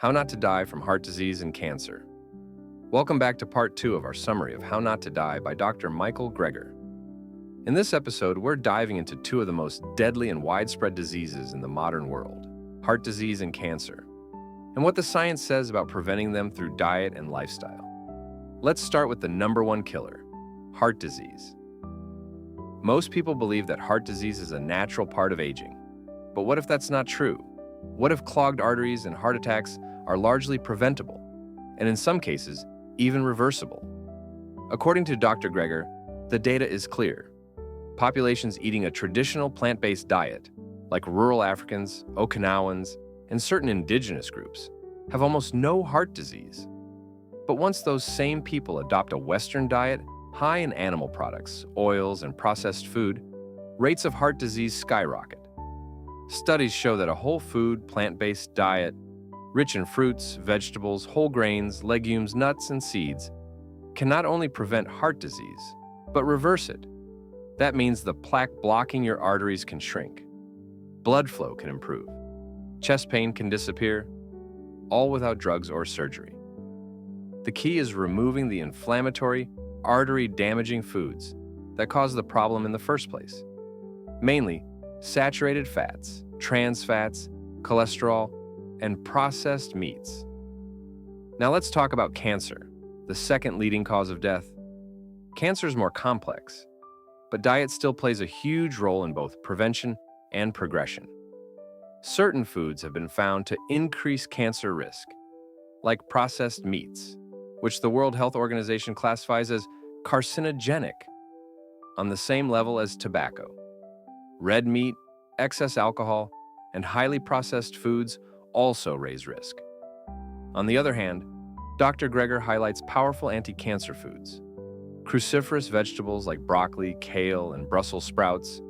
How Not to Die from Heart Disease and Cancer. Welcome back to part 2 of our summary of How Not to Die by Dr. Michael Greger. In this episode, we're diving into two of the most deadly and widespread diseases in the modern world, heart disease and cancer, and what the science says about preventing them through diet and lifestyle. Let's start with the number one killer, heart disease. Most people believe that heart disease is a natural part of aging. But what if that's not true? What if clogged arteries and heart attacks are largely preventable, and in some cases, even reversible? According to Dr. Greger, the data is clear. Populations eating a traditional plant-based diet, like rural Africans, Okinawans, and certain indigenous groups, have almost no heart disease. But once those same people adopt a Western diet high in animal products, oils, and processed food, rates of heart disease skyrocket. Studies show that a whole food, plant-based diet, rich in fruits, vegetables, whole grains, legumes, nuts, and seeds, can not only prevent heart disease, but reverse it. That means the plaque blocking your arteries can shrink, blood flow can improve, chest pain can disappear, all without drugs or surgery. The key is removing the inflammatory, artery-damaging foods that cause the problem in the first place. Mainly, saturated fats, trans fats, cholesterol, and processed meats. Now let's talk about cancer, the second leading cause of death. Cancer is more complex, but diet still plays a huge role in both prevention and progression. Certain foods have been found to increase cancer risk, like processed meats, which the World Health Organization classifies as carcinogenic, on the same level as tobacco. Red meat, excess alcohol, and highly processed foods also raise risk. On the other hand, Dr. Greger highlights powerful anti-cancer foods. Cruciferous vegetables like broccoli, kale, and Brussels sprouts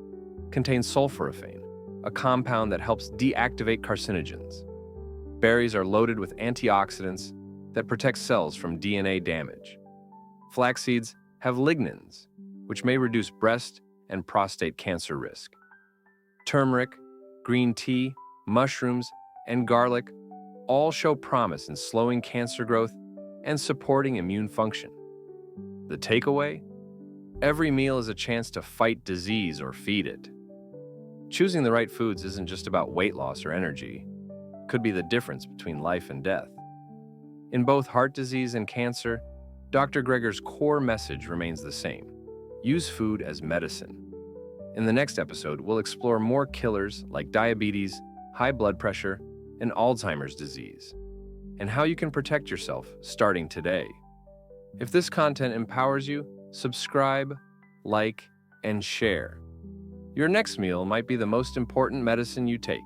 contain sulforaphane, a compound that helps deactivate carcinogens. Berries are loaded with antioxidants that protect cells from DNA damage. Flax seeds have lignans, which may reduce breast and prostate cancer risk. Turmeric, green tea, mushrooms, and garlic all show promise in slowing cancer growth and supporting immune function. The takeaway? Every meal is a chance to fight disease or feed it. Choosing the right foods isn't just about weight loss or energy. It could be the difference between life and death. In both heart disease and cancer, Dr. Greger's core message remains the same. Use food as medicine. In the next episode, we'll explore more killers like diabetes, high blood pressure, and Alzheimer's disease, and how you can protect yourself starting today. If this content empowers you, subscribe, like, and share. Your next meal might be the most important medicine you take.